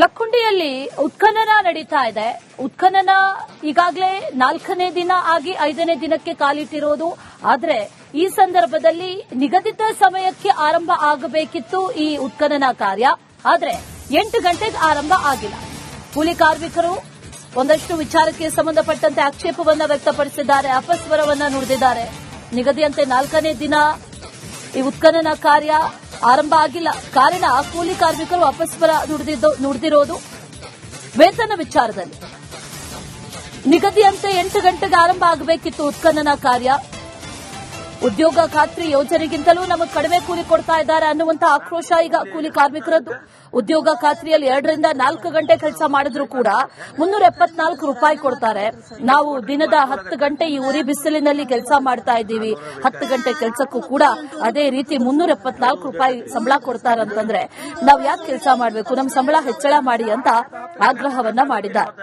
ಲಕ್ಕುಂಡಿಯಲ್ಲಿ ಉತ್ಖನನ ನಡೀತಾ ಇದೆ. ಉತ್ಖನನ ಈಗಾಗಲೇ 4ನೇ ದಿನ ಆಗಿ 5ನೇ ದಿನಕ್ಕೆ ಕಾಲಿಟ್ಟಿರೋದು. ಆದರೆ ಈ ಸಂದರ್ಭದಲ್ಲಿ ನಿಗದಿತ ಸಮಯಕ್ಕೆ ಆರಂಭ ಆಗಬೇಕಿತ್ತು ಈ ಉತ್ಖನನ ಕಾರ್ಯ. ಆದರೆ 8 ಗಂಟೆಗೆ ಆರಂಭ ಆಗಿಲ್ಲ. ಕೂಲಿ ಕಾರ್ಮಿಕರು ಒಂದಷ್ಟು ವಿಚಾರಕ್ಕೆ ಸಂಬಂಧಪಟ್ಟಂತೆ ಆಕ್ಷೇಪವನ್ನ ವ್ಯಕ್ತಪಡಿಸಿದ್ದಾರೆ, ಅಪಸ್ವರವನ್ನ ನುಡಿದಿದ್ದಾರೆ. ನಿಗದಿಯಂತೆ 4ನೇ ದಿನ ಈ ಉತ್ಖನನ ಕಾರ್ಯ ಆರಂಭ ಆಗಿಲ್ಲ. ಕಾರಣ ಕೂಲಿ ಕಾರ್ಮಿಕರು ಅಪಸ್ವರ ನುಡಿದಿರೋದು ವೇತನ ವಿಚಾರದಲ್ಲಿ. ನಿಗದಿಯಂತೆ 8 ಗಂಟೆಗೆ ಆರಂಭ ಆಗಬೇಕಿತ್ತು ಉತ್ಖನನ ಕಾರ್ಯ. ಉದ್ಯೋಗ ಖಾತ್ರಿ ಯೋಜನೆಗಿಂತಲೂ ನಮಗೆ ಕಡಿಮೆ ಕೂಲಿ ಕೊಡ್ತಾ ಇದ್ದಾರೆ ಅನ್ನುವಂತ ಆಕ್ರೋಶ ಈಗ ಕೂಲಿ ಕಾರ್ಮಿಕರದ್ದು. ಉದ್ಯೋಗ ಖಾತ್ರಿಯಲ್ಲಿ 2 ರಿಂದ 4 ಗಂಟೆ ಕೆಲಸ ಮಾಡಿದ್ರು ಕೂಡ 374 ರೂಪಾಯಿ ಕೊಡ್ತಾರೆ. ನಾವು ದಿನದ 10 ಗಂಟೆ ಈ ಉರಿ ಬಿಸಿಲಿನಲ್ಲಿ ಕೆಲಸ ಮಾಡ್ತಾ ಇದ್ದೀವಿ. 10 ಗಂಟೆ ಕೆಲಸಕ್ಕೂ ಕೂಡ ಅದೇ ರೀತಿ 374 ರೂಪಾಯಿ ಸಂಬಳ ಕೊಡ್ತಾರಂತಂದ್ರೆ ನಾವು ಯಾಕೆ ಕೆಲಸ ಮಾಡಬೇಕು? ನಮ್ಮ ಸಂಬಳ ಹೆಚ್ಚಳ ಮಾಡಿ ಅಂತ ಆಗ್ರಹವನ್ನ ಮಾಡಿದ್ದಾರೆ.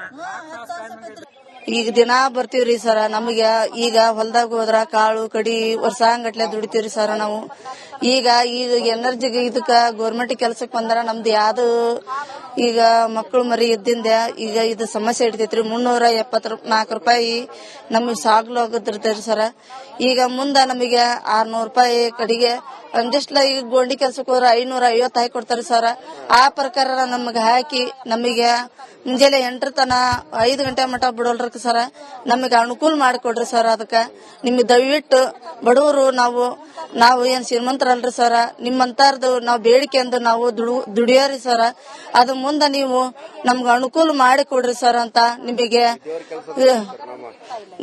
ಈಗ ದಿನಾ ಬರ್ತೀವ್ರಿ ಸರ. ನಮಗೆ ಈಗ ಹೊಲ್ದಾಗ ಹೋದ್ರ ಕಾಳು ಕಡಿ ವರ್ಷಾಂಗಟ್ಲೆ ದುಡಿತೀವ್ರಿ ಸರ. ನಾವು ಈಗ ಎನರ್ಜಿಗೆ ಇದಕ್ಕ ಗೌರ್ಮೆಂಟ್ ಕೆಲ್ಸಕ್ಕೆ ಬಂದ್ರ ನಮ್ದು ಯಾವ್ದು ಈಗ ಮಕ್ಕಳು ಮರಿ ಇದ್ದಿಂದ ಈಗ ಇದು ಸಮಸ್ಯೆ ಇಡ್ತೈತ್ರಿ. 374 ರೂಪಾಯಿ ನಮಗೆ ಸಾಗ್ಲು ಆಗುತ್ತಿರ್ತೈರಿ ಸರ. ಈಗ ಮುಂದ ನಮಗೆ 600 ರೂಪಾಯಿ ಕಡೆಗೆ ಒಂದಿಷ್ಟಲ ಈಗ ಗೋಂಡಿ ಕೆಲ್ಸಕ್ಕೆ ಹೋದ್ರ 550 ಹಾಕಿ ಕೊಡ್ತಾರ ಸರ. ಆ ಪ್ರಕಾರ ನಮಗೆ ಹಾಕಿ ನಮಗೆ ಮುಂಜಾನೆ 8 ತನ 5 ಗಂಟೆ ಮಟ್ಟ ಬಿಡೋಲ್ರಿ ಸರ. ನಮಗೆ ಅನುಕೂಲ ಮಾಡಿಕೊಡ್ರಿ ಸರ್. ಅದಕ್ಕ ನಿಮಗೆ ದಯವಿಟ್ಟು ಬಡವರು ನಾವು ಏನ್ ಶ್ರೀಮಂತರಲ್ರಿ ಸರ. ನಿಮ್ಮಂತಾರ್ದು ನಾವು ಬೇಡಿಕೆ ಅಂದು ನಾವು ದುಡಿಯೋರಿ ಸರ. ಅದು ಮುಂದೆ ನೀವು ನಮ್ಗೆ ಅನುಕೂಲ ಮಾಡಿ ಕೊಡ್ರಿ ಸರ್ ಅಂತ ನಿಮಗೆ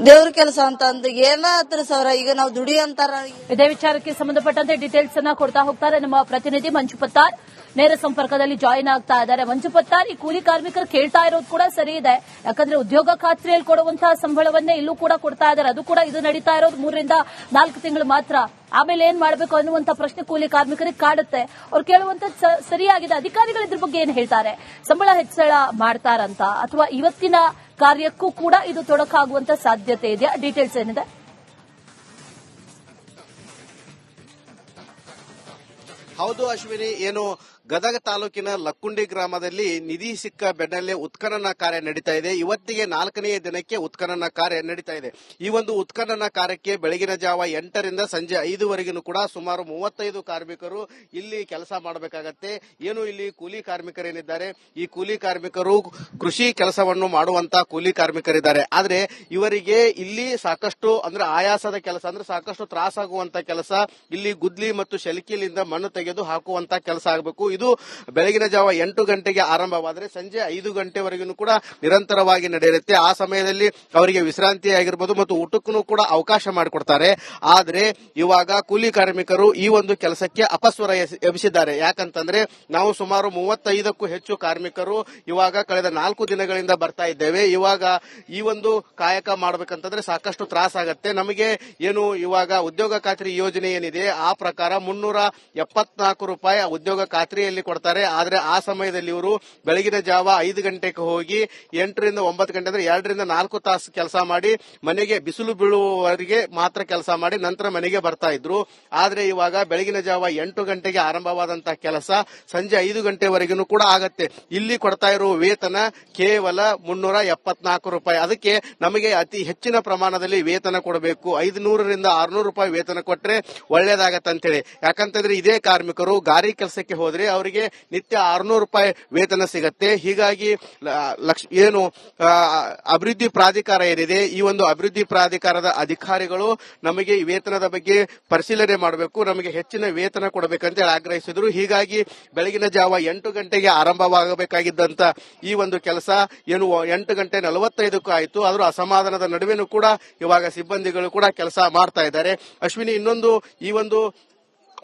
ದೇವ್ರ ಕೆಲಸ ಅಂತ ಅಂದ್ ಏನಾದ್ರಿ ಸರ್. ಈಗ ನಾವು ದುಡಿಯಂತಾರ. ಇದೇ ವಿಚಾರಕ್ಕೆ ಸಂಬಂಧಪಟ್ಟಂತೆ ಡೀಟೇಲ್ಸ್ ಅನ್ನ ಕೊಡ್ತಾ ಹೋಗ್ತಾರೆ ನಮ್ಮ ಪ್ರತಿನಿಧಿ ಮಂಜು ಪತ್ತಾರ್. ನೇರ ಸಂಪರ್ಕದಲ್ಲಿ ಜಾಯಿನ್ ಆಗ್ತಾ ಇದ್ದಾರೆ. ಮಂಜು ಪತ್ತಾರ್, ಈ ಕೂಲಿ ಕಾರ್ಮಿಕರು ಕೇಳ್ತಾ ಇರೋದು ಕೂಡ ಸರಿ ಇದೆ. ಯಾಕಂದ್ರೆ ಉದ್ಯೋಗ ಖಾತ್ರಿಯಲ್ಲಿ ಕೊಡುವಂತಹ ಸಂಬಳವನ್ನೇ ಇಲ್ಲೂ ಕೂಡ ಕೊಡ್ತಾ ಇದ್ದಾರೆ. ಅದು ಕೂಡ ಇದು ನಡೀತಾ ಇರೋದು 3 ರಿಂದ 4 ತಿಂಗಳು ಮಾತ್ರ. ಆಮೇಲೆ ಏನ್ ಮಾಡಬೇಕು ಅನ್ನುವಂತ ಪ್ರಶ್ನೆ ಕೂಲಿ ಕಾರ್ಮಿಕರಿಗೆ ಕಾಡುತ್ತೆ. ಅವ್ರು ಕೇಳುವಂತ ಸರಿಯಾಗಿದೆ. ಅಧಿಕಾರಿಗಳು ಇದ್ರ ಬಗ್ಗೆ ಏನ್ ಹೇಳ್ತಾರೆ? ಸಂಬಳ ಹೆಚ್ಚಳ ಮಾಡ್ತಾರಂತ ಅಥವಾ ಇವತ್ತಿನ ಕಾರ್ಯಕ್ಕೂ ಕೂಡ ಇದು ತೊಡಕಾಗುವಂತ ಸಾಧ್ಯತೆ ಇದೆಯಾ? ಡೀಟೇಲ್ಸ್ ಏನಿದೆ? ಹೌದು ಅಶ್ವಿನಿ, ಏನು ಗದಗ ತಾಲೂಕಿನ ಲಕ್ಕುಂಡಿ ಗ್ರಾಮದಲ್ಲಿ ನಿಧಿ ಸಿಕ್ಕ ಬೆನ್ನಲ್ಲೇ ಉತ್ಖನನ ಕಾರ್ಯ ನಡೀತಾ ಇದೆ. ಇವತ್ತಿಗೆ 4ನೇ ದಿನಕ್ಕೆ ಉತ್ಖನನ ಕಾರ್ಯ ನಡೀತಾ ಇದೆ. ಈ ಒಂದು ಉತ್ಖನನ ಕಾರ್ಯಕ್ಕೆ ಬೆಳಗಿನ ಜಾವ 8 ರಿಂದ ಸಂಜೆ 5ವರೆಗೂ ಕೂಡ ಸುಮಾರು 35 ಕಾರ್ಮಿಕರು ಇಲ್ಲಿ ಕೆಲಸ ಮಾಡಬೇಕಾಗತ್ತೆ. ಏನು ಇಲ್ಲಿ ಕೂಲಿ ಕಾರ್ಮಿಕರೇನಿದ್ದಾರೆ, ಈ ಕೂಲಿ ಕಾರ್ಮಿಕರು ಕೃಷಿ ಕೆಲಸವನ್ನು ಮಾಡುವಂತ ಕೂಲಿ ಕಾರ್ಮಿಕರಿದ್ದಾರೆ. ಆದ್ರೆ ಇವರಿಗೆ ಇಲ್ಲಿ ಸಾಕಷ್ಟು ಅಂದ್ರೆ ಆಯಾಸದ ಕೆಲಸ, ಅಂದ್ರೆ ಸಾಕಷ್ಟು ತ್ರಾಸಾಗುವಂತ ಕೆಲಸ. ಇಲ್ಲಿ ಗುದ್ಲಿ ಮತ್ತು ಶೆಲ್ಕಿಲಿಂದ ಮಣ್ಣು ತೆಗೆದು ಹಾಕುವಂತ ಕೆಲಸ ಆಗಬೇಕು. ಇದು ಬೆಳಗಿನ ಜಾವ 8 ಗಂಟೆಗೆ ಆರಂಭವಾದರೆ ಸಂಜೆ 5 ಗಂಟೆವರೆಗೂ ಕೂಡ ನಿರಂತರವಾಗಿ ನಡೆಯುತ್ತೆ. ಆ ಸಮಯದಲ್ಲಿ ಅವರಿಗೆ ವಿಶ್ರಾಂತಿ ಆಗಿರ್ಬೋದು ಮತ್ತು ಊಟಕ್ಕೂ ಕೂಡ ಅವಕಾಶ ಮಾಡಿಕೊಡ್ತಾರೆ. ಆದ್ರೆ ಇವಾಗ ಕೂಲಿ ಕಾರ್ಮಿಕರು ಈ ಒಂದು ಕೆಲಸಕ್ಕೆ ಅಪಸ್ವರ ಎಬ್ಬಿಸಿದ್ದಾರೆ. ಯಾಕಂತಂದ್ರೆ ನಾವು ಸುಮಾರು 35ಕ್ಕೂ ಹೆಚ್ಚು ಕಾರ್ಮಿಕರು ಇವಾಗ ಕಳೆದ 4 ದಿನಗಳಿಂದ ಬರ್ತಾ ಇದ್ದೇವೆ. ಇವಾಗ ಈ ಒಂದು ಕಾಯಕ ಮಾಡಬೇಕಂತಂದ್ರೆ ಸಾಕಷ್ಟು ತ್ರಾಸಾಗತ್ತೆ ನಮಗೆ. ಏನು ಇವಾಗ ಉದ್ಯೋಗ ಖಾತ್ರಿ ಯೋಜನೆ ಏನಿದೆ ಆ ಪ್ರಕಾರ 374 ರೂಪಾಯಿ ಉದ್ಯೋಗ ಖಾತ್ರಿಯಲ್ಲಿ ಕೊಡ್ತಾರೆ. ಆದ್ರೆ ಆ ಸಮಯದಲ್ಲಿ ಇವರು ಬೆಳಗಿನ ಜಾವ 5 ಗಂಟೆಗೆ ಹೋಗಿ 8 ರಿಂದ 9 ಗಂಟೆ ಅಂದ್ರೆ 2 ರಿಂದ 4 ತಾಸು ಕೆಲಸ ಮಾಡಿ ಮನೆಗೆ ಬಿಸಿಲು ಬೀಳುವವರೆಗೆ ಮಾತ್ರ ಕೆಲಸ ಮಾಡಿ ನಂತರ ಮನೆಗೆ ಬರ್ತಾ ಇದ್ರು. ಆದ್ರೆ ಇವಾಗ ಬೆಳಗಿನ ಜಾವ 8 ಗಂಟೆಗೆ ಆರಂಭವಾದಂತಹ ಕೆಲಸ ಸಂಜೆ 5 ಗಂಟೆವರೆಗೂ ಕೂಡ ಆಗತ್ತೆ. ಇಲ್ಲಿ ಕೊಡ್ತಾ ಇರುವ ವೇತನ ಕೇವಲ 374 ರೂಪಾಯಿ. ಅದಕ್ಕೆ ನಮಗೆ ಅತಿ ಹೆಚ್ಚಿನ ಪ್ರಮಾಣದಲ್ಲಿ ವೇತನ ಕೊಡಬೇಕು. 500 ರಿಂದ 600 ರೂಪಾಯಿ ವೇತನ ಕೊಟ್ರೆ ಒಳ್ಳೇದಾಗತ್ತಂತೇಳಿ. ಯಾಕಂತಂದ್ರೆ ಇದೇ ಕಾರ್ಮಿಕರು ಗಾರಿ ಕೆಲಸಕ್ಕೆ ಹೋದ್ರೆ ಅವರಿಗೆ ನಿತ್ಯ 600 ರೂಪಾಯಿ ವೇತನ ಸಿಗತ್ತೆ. ಹೀಗಾಗಿ ಏನು ಅಭಿವೃದ್ಧಿ ಪ್ರಾಧಿಕಾರ ಏನಿದೆ, ಈ ಒಂದು ಅಭಿವೃದ್ಧಿ ಪ್ರಾಧಿಕಾರದ ಅಧಿಕಾರಿಗಳು ನಮಗೆ ಈ ವೇತನದ ಬಗ್ಗೆ ಪರಿಶೀಲನೆ ಮಾಡಬೇಕು, ನಮಗೆ ಹೆಚ್ಚಿನ ವೇತನ ಕೊಡಬೇಕಂತ ಹೇಳಿ ಆಗ್ರಹಿಸಿದ್ರು. ಹೀಗಾಗಿ ಬೆಳಗಿನ ಜಾವ 8 ಗಂಟೆಗೆ ಆರಂಭವಾಗಬೇಕಾಗಿದ್ದಂತ ಈ ಒಂದು ಕೆಲಸ ಏನು 8 ಗಂಟೆ 45ಕ್ಕೂ ಆಯಿತು. ಆದ್ರೂ ಅಸಮಾಧಾನದ ನಡುವೆನೂ ಕೂಡ ಇವಾಗ ಸಿಬ್ಬಂದಿಗಳು ಕೂಡ ಕೆಲಸ ಮಾಡ್ತಾ ಇದ್ದಾರೆ. ಅಶ್ವಿನಿ, ಇನ್ನೊಂದು ಈ ಒಂದು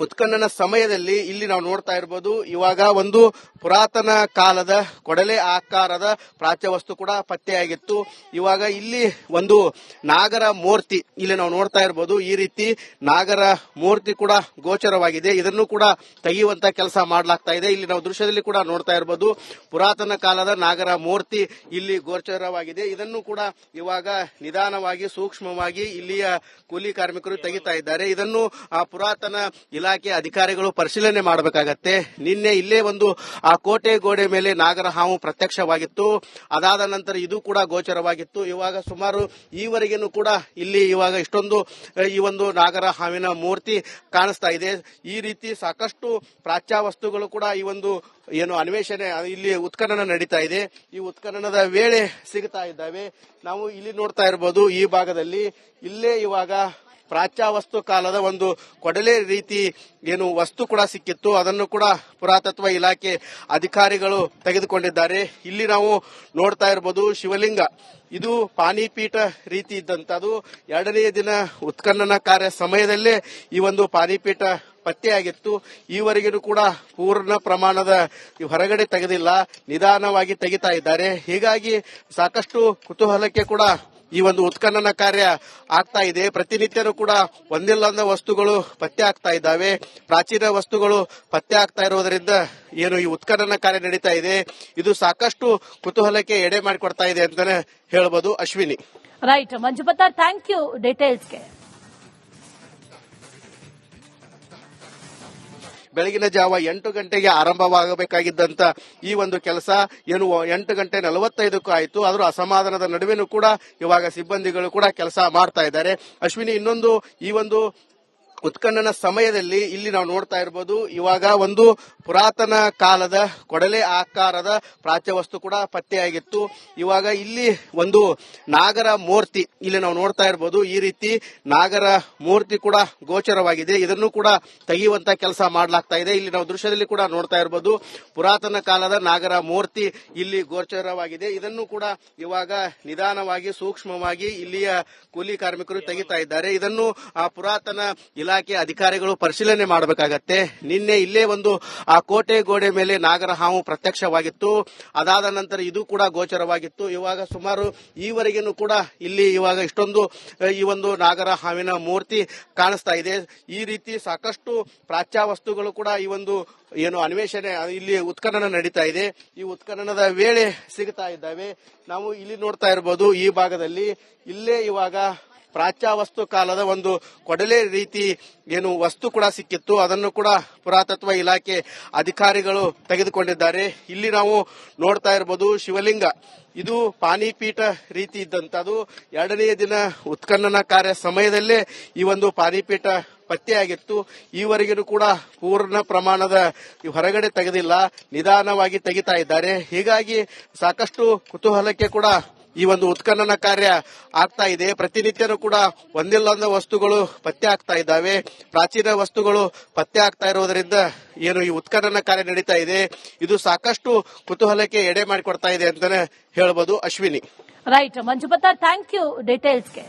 ಉತ್ಖನನ ಸಮಯದಲ್ಲಿ ಇಲ್ಲಿ ನಾವು ನೋಡ್ತಾ ಇರಬಹುದು, ಇವಾಗ ಒಂದು ಪುರಾತನ ಕಾಲದ ಕೊಡಲೆ ಆಕಾರದ ಪ್ರಾಚ್ಯ ವಸ್ತು ಕೂಡ ಪತ್ತೆಯಾಗಿತ್ತು. ಇವಾಗ ಇಲ್ಲಿ ಒಂದು ನಾಗರ ಮೂರ್ತಿ ಇಲ್ಲಿ ನಾವು ನೋಡ್ತಾ ಇರಬಹುದು. ಈ ರೀತಿ ನಾಗರ ಮೂರ್ತಿ ಕೂಡ ಗೋಚರವಾಗಿದೆ. ಇದನ್ನು ಕೂಡ ತೆಗೆಯುವಂತ ಕೆಲಸ ಮಾಡಲಾಗ್ತಾ ಇದೆ. ಇಲ್ಲಿ ನಾವು ದೃಶ್ಯದಲ್ಲಿ ಕೂಡ ನೋಡ್ತಾ ಇರಬಹುದು, ಪುರಾತನ ಕಾಲದ ನಾಗರ ಮೂರ್ತಿ ಇಲ್ಲಿ ಗೋಚರವಾಗಿದೆ. ಇದನ್ನು ಕೂಡ ಇವಾಗ ನಿಧಾನವಾಗಿ ಸೂಕ್ಷ್ಮವಾಗಿ ಇಲ್ಲಿಯ ಕೂಲಿ ಕಾರ್ಮಿಕರು ತೆಗಿತಾ ಇದ್ದಾರೆ. ಇದನ್ನು ಪುರಾತನ ಇಲಾಖೆ ಅಧಿಕಾರಿಗಳು ಪರಿಶೀಲನೆ ಮಾಡಬೇಕಾಗತ್ತೆ. ನಿನ್ನೆ ಇಲ್ಲೇ ಒಂದು ಆ ಕೋಟೆ ಗೋಡೆ ಮೇಲೆ ನಾಗರ ಹಾವು ಪ್ರತ್ಯಕ್ಷವಾಗಿತ್ತು. ಅದಾದ ನಂತರ ಇದು ಕೂಡ ಗೋಚರವಾಗಿತ್ತು. ಇವಾಗ ಸುಮಾರು ಈವರೆಗೂ ಕೂಡ ಇಲ್ಲಿ ಇವಾಗ ಇಷ್ಟೊಂದು ಈ ಒಂದು ನಾಗರ ಹಾವಿನ ಮೂರ್ತಿ ಕಾಣಿಸ್ತಾ ಇದೆ. ಈ ರೀತಿ ಸಾಕಷ್ಟು ಪ್ರಾಚ್ಯ ವಸ್ತುಗಳು ಕೂಡ ಈ ಒಂದು ಏನು ಅನ್ವೇಷಣೆ ಇಲ್ಲಿ ಉತ್ಖನನ ನಡೀತಾ ಇದೆ. ಈ ಉತ್ಖನನದ ವೇಳೆ ಸಿಗ್ತಾ ಇದ್ದಾವೆ. ನಾವು ಇಲ್ಲಿ ನೋಡ್ತಾ ಇರಬಹುದು, ಈ ಭಾಗದಲ್ಲಿ ಇಲ್ಲೇ ಇವಾಗ ಪ್ರಾಚ್ಯ ವಸ್ತು ಕಾಲದ ಒಂದು ಕೊಡಲೆ ರೀತಿ ಏನು ವಸ್ತು ಕೂಡ ಸಿಕ್ಕಿತ್ತು. ಅದನ್ನು ಕೂಡ ಪುರಾತತ್ವ ಇಲಾಖೆ ಅಧಿಕಾರಿಗಳು ತೆಗೆದುಕೊಂಡಿದ್ದಾರೆ. ಇಲ್ಲಿ ನಾವು ನೋಡ್ತಾ ಇರಬಹುದು ಶಿವಲಿಂಗ, ಇದು ಪಾನಿಪೀಠ ರೀತಿ ಇದ್ದಂತದ್ದು. ಎರಡನೆಯ ದಿನ ಉತ್ಖನನ ಕಾರ್ಯ ಸಮಯದಲ್ಲೇ ಈ ಒಂದು ಪಾನಿಪೀಠ ಪತ್ತೆಯಾಗಿತ್ತು. ಈವರೆಗೂ ಕೂಡ ಪೂರ್ಣ ಪ್ರಮಾಣದ ಹೊರಗಡೆ ತೆಗೆದಿಲ್ಲ, ನಿಧಾನವಾಗಿ ತೆಗಿತಾ ಇದ್ದಾರೆ. ಹೀಗಾಗಿ ಸಾಕಷ್ಟು ಕುತೂಹಲಕ್ಕೆ ಕೂಡ ಈ ಒಂದು ಉತ್ಖನನ ಕಾರ್ಯ ಆಗ್ತಾ ಇದೆ. ಪ್ರತಿನಿತ್ಯನೂ ಕೂಡ ಒಂದಿಲ್ಲೊಂದು ವಸ್ತುಗಳು ಪತ್ತೆ ಆಗ್ತಾ ಇದ್ದಾವೆ. ಪ್ರಾಚೀನ ವಸ್ತುಗಳು ಪತ್ತೆ ಆಗ್ತಾ ಇರೋದ್ರಿಂದ ಏನು ಈ ಉತ್ಖನನ ಕಾರ್ಯ ನಡೀತಾ ಇದೆ, ಇದು ಸಾಕಷ್ಟು ಕುತೂಹಲಕ್ಕೆ ಎಡೆ ಮಾಡಿಕೊಡ್ತಾ ಇದೆ ಅಂತಾನೆ ಹೇಳ್ಬೋದು. ಅಶ್ವಿನಿ. ರೈಟ್ ಮಂಜುಪತ, ಥ್ಯಾಂಕ್ ಯು ಡೀಟೇಲ್ಸ್ಗೆ. ಬೆಳಗಿನ ಜಾವ 8 ಗಂಟೆಗೆ ಆರಂಭವಾಗಬೇಕಾಗಿದ್ದಂತ ಈ ಒಂದು ಕೆಲಸ ಏನು 8:45 ಆಯಿತು. ಆದರೂ ಅಸಮಾಧಾನದ ನಡುವೆನೂ ಕೂಡ ಇವಾಗ ಸಿಬ್ಬಂದಿಗಳು ಕೂಡ ಕೆಲಸ ಮಾಡ್ತಾ ಇದ್ದಾರೆ. ಅಶ್ವಿನಿ, ಇನ್ನೊಂದು ಈ ಒಂದು ಉತ್ಖನನ ಸಮಯದಲ್ಲಿ ಇಲ್ಲಿ ನಾವು ನೋಡ್ತಾ ಇರಬಹುದು, ಇವಾಗ ಒಂದು ಪುರಾತನ ಕಾಲದ ಕೊಡಲೆ ಆಕಾರದ ಪ್ರಾಚ್ಯ ವಸ್ತು ಕೂಡ ಪತ್ತೆಯಾಗಿತ್ತು. ಇವಾಗ ಇಲ್ಲಿ ಒಂದು ನಾಗರ ಮೂರ್ತಿ ಇಲ್ಲಿ ನಾವು ನೋಡ್ತಾ ಇರಬಹುದು. ಈ ರೀತಿ ನಾಗರ ಮೂರ್ತಿ ಕೂಡ ಗೋಚರವಾಗಿದೆ. ಇದನ್ನು ಕೂಡ ತೆಗೆಯುವಂತ ಕೆಲಸ ಮಾಡಲಾಗ್ತಾ ಇದೆ. ಇಲ್ಲಿ ನಾವು ದೃಶ್ಯದಲ್ಲಿ ಕೂಡ ನೋಡ್ತಾ ಇರಬಹುದು, ಪುರಾತನ ಕಾಲದ ನಾಗರ ಮೂರ್ತಿ ಇಲ್ಲಿ ಗೋಚರವಾಗಿದೆ. ಇದನ್ನು ಕೂಡ ಇವಾಗ ನಿಧಾನವಾಗಿ ಸೂಕ್ಷ್ಮವಾಗಿ ಇಲ್ಲಿಯ ಕೂಲಿ ಕಾರ್ಮಿಕರು ತೆಗಿತಾ ಇದ್ದಾರೆ. ಇದನ್ನು ಆ ಪುರಾತನ ಇಲಾಖೆ ಅಧಿಕಾರಿಗಳು ಪರಿಶೀಲನೆ ಮಾಡಬೇಕಾಗತ್ತೆ. ನಿನ್ನೆ ಇಲ್ಲೇ ಒಂದು ಆ ಕೋಟೆ ಗೋಡೆ ಮೇಲೆ ನಾಗರ ಹಾವು ಪ್ರತ್ಯಕ್ಷವಾಗಿತ್ತು. ಅದಾದ ನಂತರ ಇದು ಕೂಡ ಗೋಚರವಾಗಿತ್ತು. ಇವಾಗ ಸುಮಾರು ಈವರೆಗೂ ಕೂಡ ಇಲ್ಲಿ ಇವಾಗ ಇಷ್ಟೊಂದು ಈ ಒಂದು ನಾಗರ ಹಾವಿನ ಮೂರ್ತಿ ಕಾಣಿಸ್ತಾ ಇದೆ. ಈ ರೀತಿ ಸಾಕಷ್ಟು ಪ್ರಾಚ್ಯ ವಸ್ತುಗಳು ಕೂಡ ಈ ಒಂದು ಏನು ಅನ್ವೇಷಣೆ ಇಲ್ಲಿ ಉತ್ಖನನ ನಡೀತಾ ಇದೆ. ಈ ಉತ್ಖನನದ ವೇಳೆ ಸಿಗ್ತಾ ಇದ್ದಾವೆ. ನಾವು ಇಲ್ಲಿ ನೋಡ್ತಾ ಇರಬಹುದು, ಈ ಭಾಗದಲ್ಲಿ ಇಲ್ಲೇ ಇವಾಗ ಪ್ರಾಚ್ಯ ವಸ್ತು ಕಾಲದ ಒಂದು ಕೊಡಲೆ ರೀತಿ ಏನು ವಸ್ತು ಕೂಡ ಸಿಕ್ಕಿತ್ತು. ಅದನ್ನು ಕೂಡ ಪುರಾತತ್ವ ಇಲಾಖೆ ಅಧಿಕಾರಿಗಳು ತೆಗೆದುಕೊಂಡಿದ್ದಾರೆ. ಇಲ್ಲಿ ನಾವು ನೋಡ್ತಾ ಇರಬಹುದು ಶಿವಲಿಂಗ, ಇದು ಪಾನಿಪೀಠ ರೀತಿ ಇದ್ದಂತದ್ದು. ಎರಡನೆಯ ದಿನ ಉತ್ಖನನ ಕಾರ್ಯ ಸಮಯದಲ್ಲೇ ಈ ಒಂದು ಪಾನಿಪೀಠ ಪತ್ತೆಯಾಗಿತ್ತು. ಈವರೆಗೂ ಕೂಡ ಪೂರ್ಣ ಪ್ರಮಾಣದ ಹೊರಗಡೆ ತೆಗೆದಿಲ್ಲ, ನಿಧಾನವಾಗಿ ತೆಗಿತಾ ಇದ್ದಾರೆ. ಹೀಗಾಗಿ ಸಾಕಷ್ಟು ಕುತೂಹಲಕ್ಕೆ ಕೂಡ ಈ ಒಂದು ಉತ್ಖನನ ಕಾರ್ಯ ಆಗ್ತಾ ಇದೆ. ಪ್ರತಿನಿತ್ಯನೂ ಕೂಡ ಒಂದಿಲ್ಲೊಂದು ವಸ್ತುಗಳು ಪತ್ತೆ ಆಗ್ತಾ ಇದ್ದಾವೆ. ಪ್ರಾಚೀನ ವಸ್ತುಗಳು ಪತ್ತೆ ಆಗ್ತಾ ಇರೋದ್ರಿಂದ ಏನು ಈ ಉತ್ಖನನ ಕಾರ್ಯ ನಡೀತಾ ಇದೆ, ಇದು ಸಾಕಷ್ಟು ಕುತೂಹಲಕ್ಕೆ ಎಡೆ ಮಾಡಿಕೊಡ್ತಾ ಇದೆ ಅಂತಾನೆ ಹೇಳ್ಬೋದು. ಅಶ್ವಿನಿ. ರೈಟ್ ಮಂಜುಪತ, ಥ್ಯಾಂಕ್ ಯು ಡೀಟೇಲ್ಸ್ಗೆ.